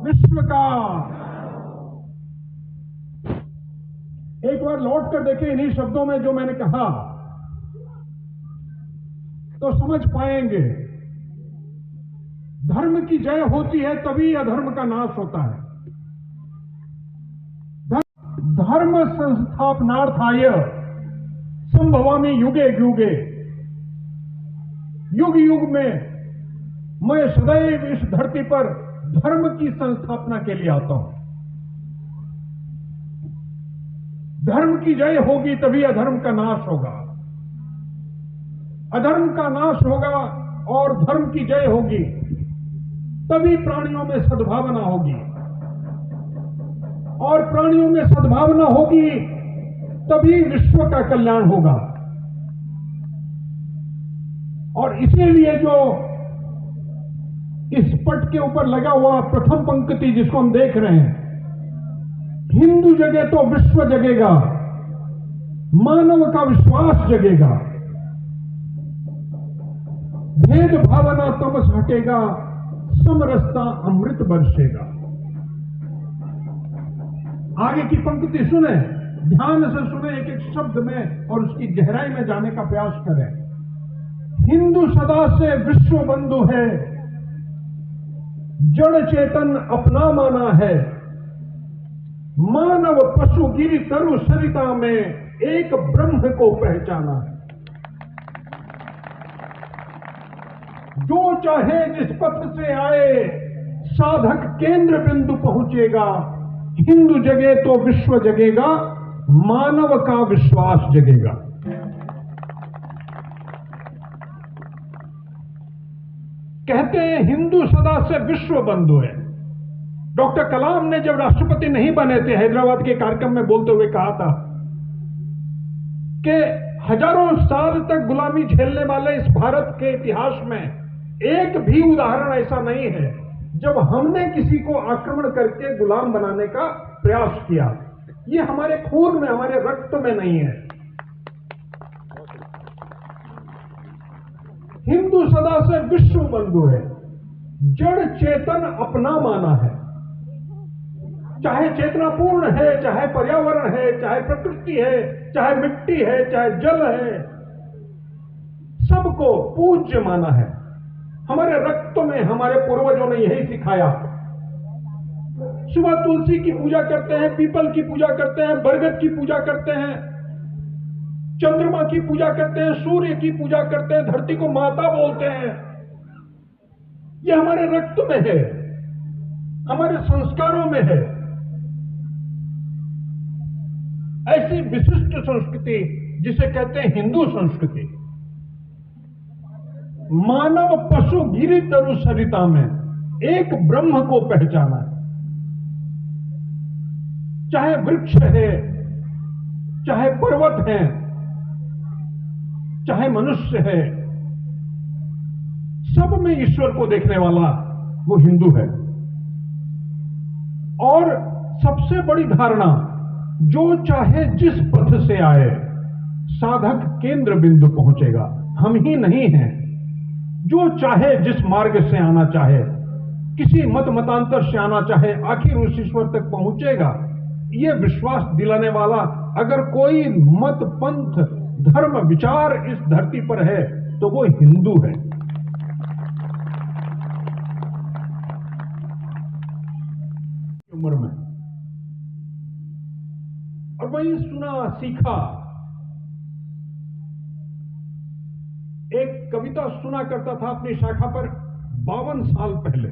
विश्व का। एक बार लौट कर देखें इन्हीं शब्दों में जो मैंने कहा, तो समझ पाएंगे। धर्म की जय होती है तभी अधर्म का नाश होता है। धर्म संस्थापनार्थाय संभवामि युगे युगे। युग युग में मैं सदैव इस धरती पर धर्म की संस्थापना के लिए आता हूं। धर्म की जय होगी तभी अधर्म का नाश होगा। अधर्म का नाश होगा और धर्म की जय होगी तभी प्राणियों में सद्भावना होगी, और प्राणियों में सद्भावना होगी तभी विश्व का कल्याण होगा। और इसीलिए जो इस पट के ऊपर लगा हुआ प्रथम पंक्ति जिसको हम देख रहे हैं, हिंदू जगे तो विश्व जगेगा, मानव का विश्वास जगेगा, भेद भावना तमस हटेगा, समरसता अमृत बरसेगा। आगे की पंक्ति सुने, ध्यान से सुने, एक एक शब्द में और उसकी गहराई में जाने का प्रयास करें। हिंदू सदा से विश्व बंधु है, जड़ चेतन अपना माना है, मानव पशु गिरि तरु सरिता में एक ब्रह्म को पहचाना है। जो चाहे जिस पथ से आए, साधक केंद्र बिंदु पहुंचेगा। हिंदू जगे तो विश्व जगेगा, मानव का विश्वास जगेगा। कहते हैं हिंदू सदा से विश्व बंधु है। डॉक्टर कलाम ने जब राष्ट्रपति नहीं बने थे, हैदराबाद के कार्यक्रम में बोलते हुए कहा था कि हजारों साल तक गुलामी झेलने वाले इस भारत के इतिहास में एक भी उदाहरण ऐसा नहीं है जब हमने किसी को आक्रमण करके गुलाम बनाने का प्रयास किया। ये हमारे खून में, हमारे रक्त में नहीं है। हिंदू सदा से विश्व बंधु है, जड़ चेतन अपना माना है। चाहे चेतना पूर्ण है, चाहे पर्यावरण है, चाहे प्रकृति है, चाहे मिट्टी है, चाहे जल है, सबको पूज्य माना है। हमारे रक्त में हमारे पूर्वजों ने यही सिखाया। सुबह तुलसी की पूजा करते हैं, पीपल की पूजा करते हैं, बरगद की पूजा करते हैं, चंद्रमा की पूजा करते हैं, सूर्य की पूजा करते हैं, धरती को माता बोलते हैं। ये हमारे रक्त में है, हमारे संस्कारों में है। ऐसी विशिष्ट संस्कृति जिसे कहते हैं हिंदू संस्कृति, मानव पशु गिरि तरु सरिता में एक ब्रह्म को पहचाना है। चाहे वृक्ष है, चाहे पर्वत है, चाहे मनुष्य है, सब में ईश्वर को देखने वाला वो हिंदू है। और सबसे बड़ी धारणा, जो चाहे जिस पथ से आए, साधक केंद्र बिंदु पहुंचेगा। हम ही नहीं हैं, जो चाहे जिस मार्ग से आना चाहे, किसी मत मतांतर से आना चाहे, आखिर उस ईश्वर तक पहुंचेगा। यह विश्वास दिलाने वाला अगर कोई मत, पंथ, धर्म, विचार इस धरती पर है तो वो हिंदू है। उम्र में और वही सुना सीखा। एक कविता सुना करता था अपनी शाखा पर 52 साल पहले,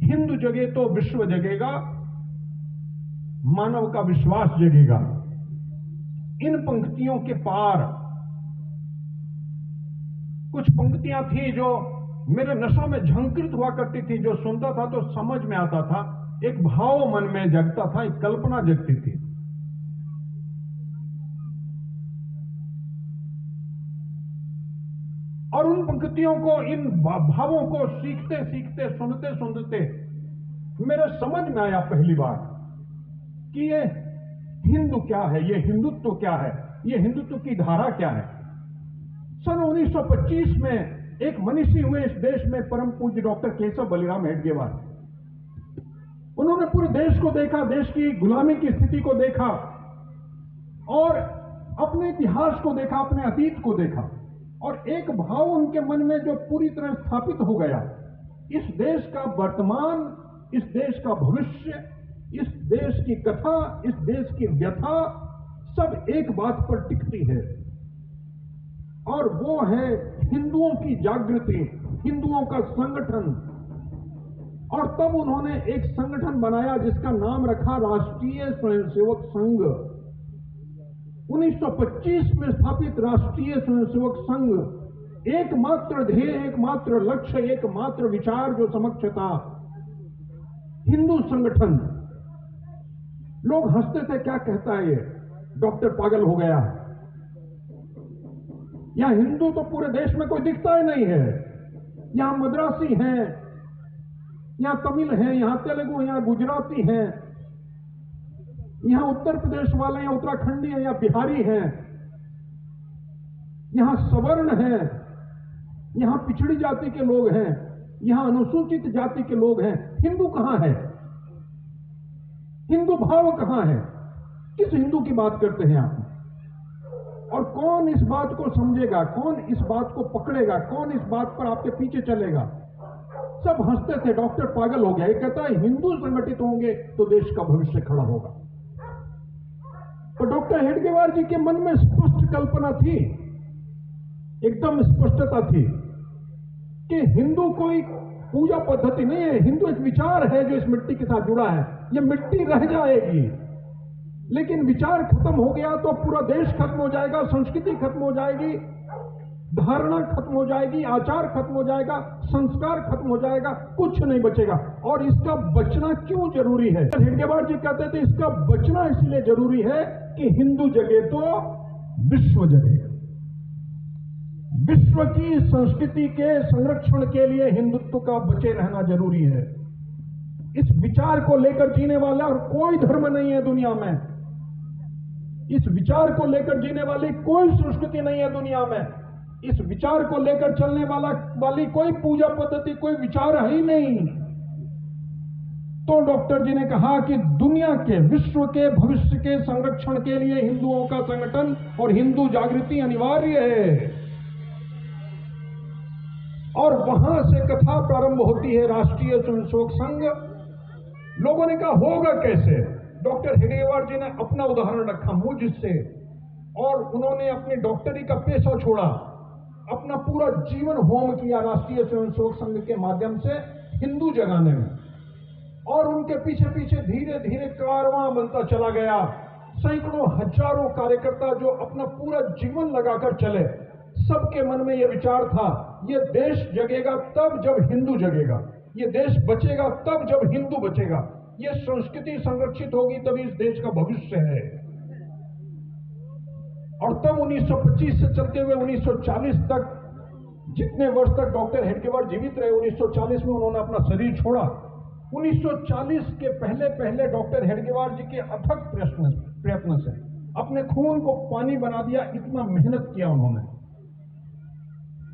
हिंदू जगे तो विश्व जगेगा, मानव का विश्वास जगेगा। इन पंक्तियों के पार कुछ पंक्तियां थी जो मेरे नशों में झंकृत हुआ करती थी, जो सुनता था तो समझ में आता था, एक भाव मन में जगता था, एक कल्पना जगती थी। और उन पंक्तियों को, इन भावों को सीखते सीखते, सुनते सुनते मेरे समझ में आया पहली बार कि ये हिंदू क्या है, ये हिंदुत्व क्या है, ये हिंदुत्व की धारा क्या है। सन 1925 में एक मनीषी हुए इस देश में, परम पूज्य डॉक्टर केशव बलिराम हेडगेवार। उन्होंने पूरे देश को देखा, देश की गुलामी की स्थिति को देखा और अपने इतिहास को देखा, अपने अतीत को देखा, और एक भाव उनके मन में जो पूरी तरह स्थापित हो गया, इस देश का वर्तमान, इस देश का भविष्य, इस देश की कथा, इस देश की व्यथा सब एक बात पर टिकती है, और वो है हिंदुओं की जागृति, हिंदुओं का संगठन। और तब उन्होंने एक संगठन बनाया जिसका नाम रखा राष्ट्रीय स्वयंसेवक संघ। 1925 में स्थापित राष्ट्रीय स्वयंसेवक संघ, एकमात्र ध्येय, एकमात्र लक्ष्य, एकमात्र विचार जो समक्ष था, हिंदू संगठन। लोग हंसते थे, क्या कहता है ये, डॉक्टर पागल हो गया। यहां हिंदू तो पूरे देश में कोई दिखता ही नहीं है। यहां मद्रासी हैं, यहां तमिल हैं, यहां तेलुगु, यहां गुजराती हैं, यहां उत्तर प्रदेश वाले, यहां उत्तराखंडी हैं, यहां बिहारी हैं, यहां सवर्ण हैं, यहां पिछड़ी जाति के लोग हैं, यहां अनुसूचित जाति के लोग हैं। हिंदू कहां है? हिंदू भाव कहां है? किस हिंदू की बात करते हैं आप? और कौन इस बात को समझेगा, कौन इस बात को पकड़ेगा, कौन इस बात पर आपके पीछे चलेगा? सब हंसते थे, डॉक्टर पागल हो गया। ये कहता है हिंदू संगठित होंगे तो देश का भविष्य खड़ा होगा। तो डॉक्टर हेडगेवार जी के मन में स्पष्ट कल्पना थी, एकदम स्पष्टता थी कि हिंदू कोई पूजा पद्धति नहीं है, हिंदू एक विचार है जो इस मिट्टी के साथ जुड़ा है। ये मिट्टी रह जाएगी, लेकिन विचार खत्म हो गया तो पूरा देश खत्म हो जाएगा, संस्कृति खत्म हो जाएगी, धारणा खत्म हो जाएगी, आचार खत्म हो जाएगा, संस्कार खत्म हो जाएगा, कुछ नहीं बचेगा। और इसका बचना क्यों जरूरी है? हेडगेवार जी कहते थे इसका बचना इसलिए जरूरी है कि हिंदू जगे तो विश्व जगेगा। विश्व की संस्कृति के संरक्षण के लिए हिंदुत्व का बचे रहना जरूरी है। इस विचार को लेकर जीने वाला और कोई धर्म नहीं है दुनिया में। इस विचार को लेकर जीने वाली कोई संस्कृति नहीं है दुनिया में। इस विचार को लेकर चलने वाली कोई पूजा पद्धति, कोई विचार है ही नहीं। तो डॉक्टर जी ने कहा कि दुनिया के, विश्व के भविष्य के संरक्षण के लिए हिंदुओं का संगठन और हिंदू जागृति अनिवार्य है। और वहां से कथा प्रारंभ होती है, राष्ट्रीय स्वयंसेवक संघ। लोगों ने कहा होगा कैसे? डॉक्टर हेडगेवार जी ने अपना उदाहरण रखा मुझसे, और उन्होंने अपनी डॉक्टरी का पेशा छोड़ा, अपना पूरा जीवन होम किया राष्ट्रीय स्वयंसेवक संघ के माध्यम से हिंदू जगाने में। और उनके पीछे पीछे धीरे धीरे कारवां बनता चला गया। सैकड़ों हजारों कार्यकर्ता जो अपना पूरा जीवन लगाकर चले। सबके मन में यह विचार था, यह देश जगेगा तब जब हिंदू जगेगा, ये देश बचेगा तब जब हिंदू बचेगा, ये संस्कृति संरक्षित होगी तभी इस देश का भविष्य है। और तब 1925 से चलते हुए 1940 तक, जितने वर्ष तक डॉक्टर हेडगेवार जीवित रहे, 1940 में उन्होंने अपना शरीर छोड़ा। 1940 के पहले पहले डॉक्टर हेडगेवार जी के अथक प्रयत्न से अपने खून को पानी बना दिया, इतना मेहनत किया उन्होंने।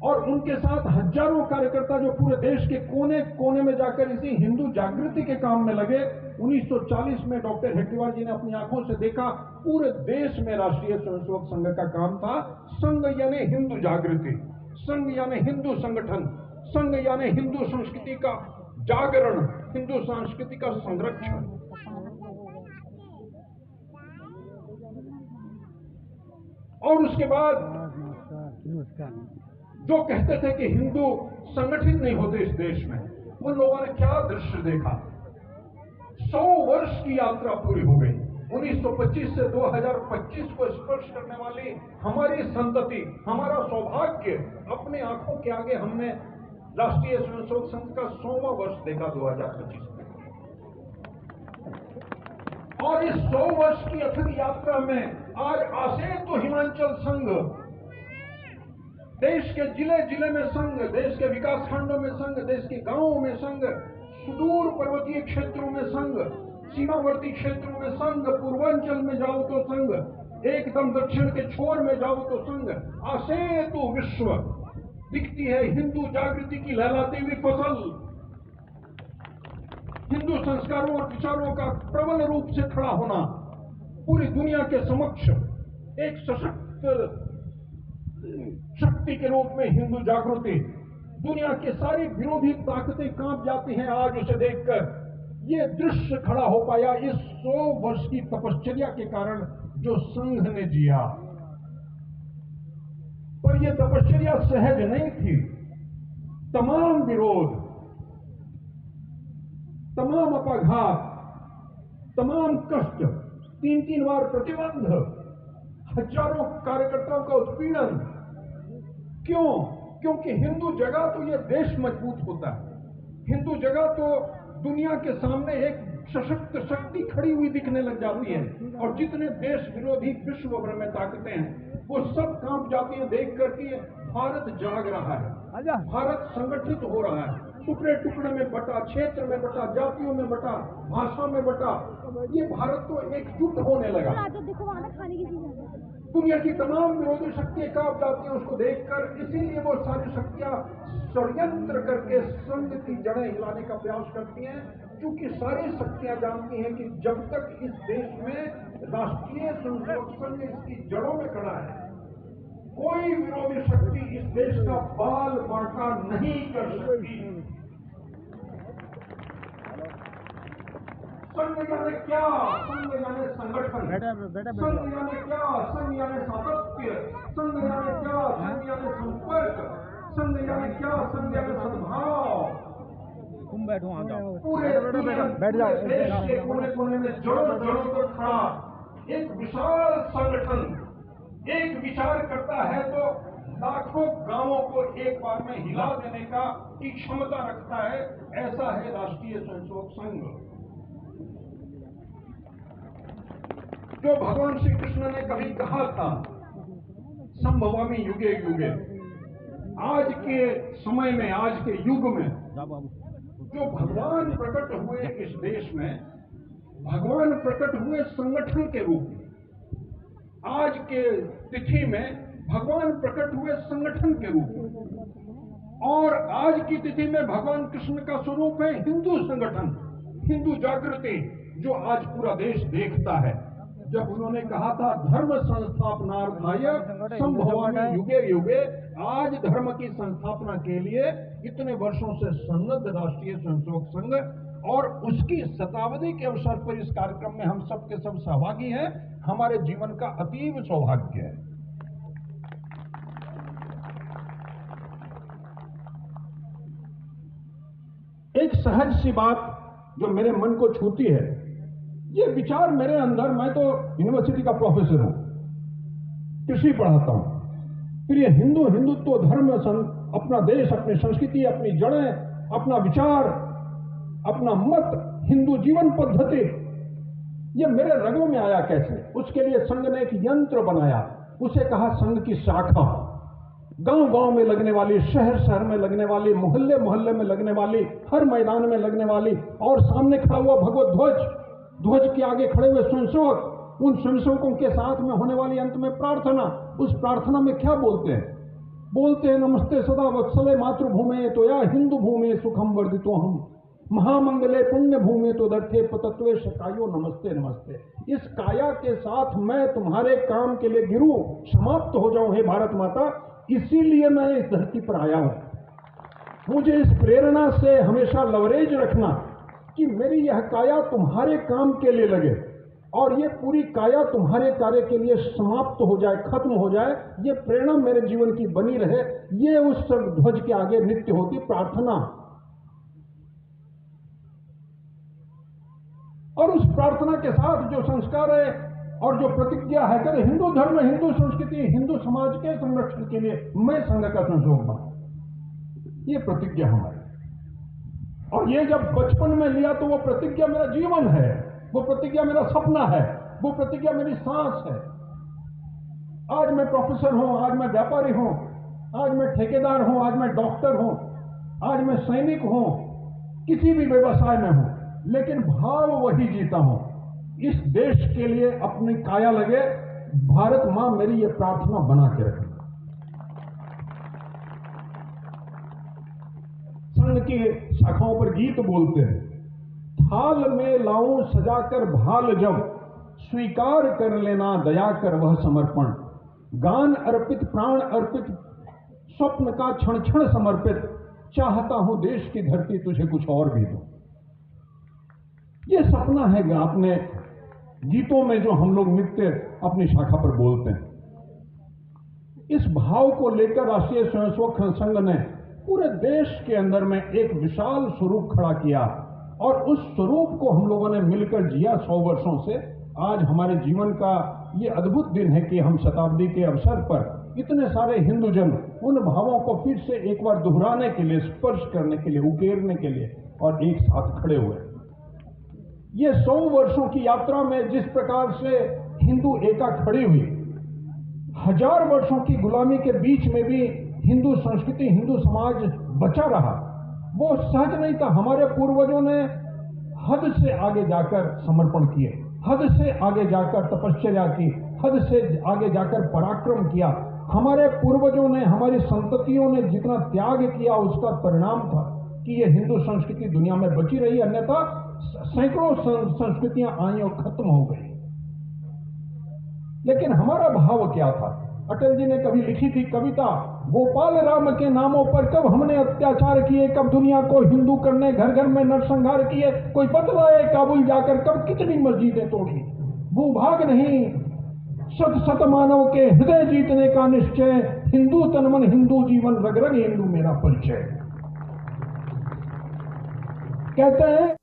और उनके साथ हजारों कार्यकर्ता जो पूरे देश के कोने कोने में जाकर इसी हिंदू जागृति के काम में लगे। 1940 में डॉक्टर हेडगेवार जी ने अपनी आंखों से देखा, पूरे देश में राष्ट्रीय स्वयंसेवक संघ का काम था। संघ यानी हिंदू जागृति, संघ यानी हिंदू संगठन, संघ यानी हिंदू संस्कृति का जागरण, हिंदू संस्कृति का संरक्षण। और उसके बाद जो कहते थे कि हिंदू संगठित नहीं होते इस देश में, उन लोगों ने क्या दृश्य देखा। 100 वर्ष की यात्रा पूरी हो गई। 1925 से 2025 को स्पर्श करने वाली हमारी संतति, हमारा सौभाग्य, अपने आंखों के आगे हमने राष्ट्रीय स्वयंसेवक संघ का 100वां वर्ष देखा 2025 में। और इस 100 वर्ष की अथक यात्रा में आज आसेतु हिमांचल संघ, देश के जिले जिले में संघ, देश के विकास खंडों में संघ, देश के गांवों में संघ, सुदूर पर्वतीय क्षेत्रों में संघ, सीमावर्ती क्षेत्रों में संघ, पूर्वांचल में जाओ तो संघ, एकदम दक्षिण के छोर में जाओ तो संघ, आसेतु विश्व। दिखती है हिंदू जागृति की लहलाती हुई फसल, हिंदू संस्कारों और विचारों का प्रबल रूप से खड़ा होना, पूरी दुनिया के समक्ष एक सशक्त शक्ति के रूप में हिंदू जागृति, दुनिया के सारी विरोधी ताकतें कांप जाती हैं आज उसे देखकर। ये दृश्य खड़ा हो पाया इस 100 वर्ष की तपश्चर्या के कारण जो संघ ने जिया। पर यह तपश्चर्या सहज नहीं थी। तमाम विरोध, तमाम अपाघात, तमाम कष्ट, 3-3 बार प्रतिबंध, हजारों कार्यकर्ताओं का उत्पीड़न। क्यों? क्योंकि हिंदू जगह तो यह देश मजबूत होता है, हिंदू जगह तो दुनिया के सामने एक सशक्त शक्ति खड़ी हुई दिखने लग जाती है, और जितने देश विरोधी विश्व भर में ताकतें हैं वो सब कांप जाती हैं देख कर कि भारत जाग रहा है, भारत संगठित हो रहा है, टुकड़े टुकड़े में बटा, क्षेत्र में बटा, जातियों में बटा, भाषा में बटा, ये भारत तो एकजुट होने लगा। दुनिया की तमाम विरोधी शक्तियां कांप जाती हैं उसको देखकर। इसीलिए वो सारी शक्तियां षड्यंत्र करके संघ की जड़ें हिलाने का प्रयास करती हैं, क्योंकि सारी शक्तियां जानती हैं कि जब तक इस देश में राष्ट्रीय स्वयंसेवक संघ इसकी जड़ों में खड़ा है, कोई विरोधी शक्ति इस देश का बाल बांका नहीं कर सकती। संघ यानी क्या? संघ यानी संगठन, संघ यानी क्या? संघ यानी सातत्य, संघ यानी क्या? संघ यानी संपर्क, संघ यानी क्या? संघ यानी सद्भाव। तुम बैठो, आ जाओ, पूरे बैठ जाओ। देश के कोने कोने में जड़ों जड़ों तक खड़ा एक विशाल संगठन एक विचार करता है तो लाखों गांवों को एक बार में हिला देने की क्षमता रखता है। ऐसा है राष्ट्रीय स्वयंसेवक संघ। जो भगवान श्री कृष्ण ने कभी कहा था, संभवामि युगे युगे, आज के समय में, आज के युग में जो भगवान प्रकट हुए इस देश में, भगवान प्रकट हुए संगठन के रूप में। आज के तिथि में भगवान प्रकट हुए संगठन के रूप में, और आज की तिथि में भगवान कृष्ण का स्वरूप है हिंदू संगठन, हिंदू जागृति, जो आज पूरा देश देखता है। जब उन्होंने कहा था धर्म संस्थापनार्थाय संभवामि युगे युगे, आज धर्म की संस्थापना के लिए इतने वर्षों से सन्नद्ध राष्ट्रीय स्वयंसेवक संघ, और उसकी शताब्दी के अवसर पर इस कार्यक्रम में हम सब के सब सहभागी हैं, हमारे जीवन का अतीव सौभाग्य है। एक सहज सी बात जो मेरे मन को छूती है, ये विचार मेरे अंदर, मैं तो यूनिवर्सिटी का प्रोफेसर हूं, कृषि पढ़ाता हूं, फिर ये हिंदुत्व, धर्म, अपना देश, अपनी संस्कृति, अपनी जड़ें, अपना विचार, अपना मत, हिंदू जीवन पद्धति, ये मेरे रगों में आया कैसे? उसके लिए संघ ने एक यंत्र बनाया, उसे कहा संघ की शाखा। गांव गांव में लगने वाली, शहर शहर में लगने वाली, मोहल्ले मोहल्ले में लगने वाली, हर मैदान में लगने वाली, और सामने खड़ा हुआ भगवत ध्वज, ध्वज के आगे खड़े हुए स्वयंसेवक, उन स्वयंसेवकों के साथ में होने वाली अंत में प्रार्थना। उस प्रार्थना में क्या बोलते हैं? बोलते हैं नमस्ते सदा वत्सले मातृभूमे तो या हिंदू भूमि सुखम वर्धितो हम, महामंगले पुण्य भूमि तो दर्थे पतत्वे शकायो नमस्ते नमस्ते। इस काया के साथ मैं तुम्हारे काम के लिए गिरूं, समाप्त हो जाऊं हे भारत माता, इसीलिए मैं इस धरती पर आया हूं। मुझे इस प्रेरणा से हमेशा लवरेज रखना कि मेरी यह काया तुम्हारे काम के लिए लगे, और ये पूरी काया तुम्हारे कार्य के लिए समाप्त हो जाए, खत्म हो जाए, ये प्रेरणा मेरे जीवन की बनी रहे। ये उस ध्वज के आगे नित्य होती प्रार्थना। और उस प्रार्थना के साथ जो संस्कार है और जो प्रतिज्ञा है कि हिंदू धर्म, हिंदू संस्कृति, हिंदू समाज के संरक्षण के लिए मैं संघ का संशोधक बना, ये प्रतिज्ञा हमारी। और ये जब बचपन में लिया तो वो प्रतिज्ञा मेरा जीवन है, वो प्रतिज्ञा मेरा सपना है, वो प्रतिज्ञा मेरी सांस है। आज मैं प्रोफेसर हूं, आज मैं व्यापारी हूं, आज मैं ठेकेदार हूं, आज मैं डॉक्टर हूं, आज मैं सैनिक हूं, किसी भी व्यवसाय में हूं, लेकिन भाव वही जीता हूं, इस देश के लिए अपनी काया लगे, भारत मां मेरी ये प्रार्थना बना के रखे। छंद की शाखाओं पर गीत बोलते हैं। थाल में लाऊं सजाकर भाल जब, स्वीकार कर लेना दया कर वह समर्पण। गान अर्पित प्राण अर्पित, स्वप्न का क्षण क्षण समर्पित, चाहता हूं देश की धरती तुझे कुछ और भी दो। ये सपना है अपने गीतों में जो हम लोग नित्य अपनी शाखा पर बोलते हैं। इस भाव को लेकर राष्ट्रीय स्वयंसेवक संघ ने पूरे देश के अंदर में एक विशाल स्वरूप खड़ा किया और उस स्वरूप को हम लोगों ने मिलकर जिया 100 वर्षों से। आज हमारे जीवन का ये अद्भुत दिन है कि हम शताब्दी के अवसर पर इतने सारे हिंदूजन उन भावों को फिर से एक बार दोहराने के लिए, स्पर्श करने के लिए, उकेरने के लिए और एक साथ खड़े हुए। ये 100 वर्षों की यात्रा में जिस प्रकार से हिंदू एका खड़ी हुई, 1000 वर्षों की गुलामी के बीच में भी हिंदू संस्कृति, हिंदू समाज बचा रहा, वो सहज नहीं था। हमारे पूर्वजों ने हद से आगे जाकर समर्पण किए, हद से आगे जाकर तपस्या की, हद से आगे जाकर पराक्रम किया। हमारे पूर्वजों ने, हमारी संततियों ने जितना त्याग किया उसका परिणाम था कि ये हिंदू संस्कृति दुनिया में बची रही, अन्यथा सैकड़ों संस्कृतियां आई और खत्म हो गई। लेकिन हमारा भाव क्या था? अटल जी ने कभी लिखी थी कविता, गोपाल राम के नामों पर कब हमने अत्याचार किए, कब दुनिया को हिंदू करने घर घर में नरसंहार किए, कोई बतलाए काबुल जाकर कब कितनी मस्जिदें तोड़ी। भूभाग नहीं, शत शत मानव के हृदय जीतने का निश्चय, हिंदू तन मन हिंदू जीवन, रग रग हिंदू मेरा परिचय। कहते हैं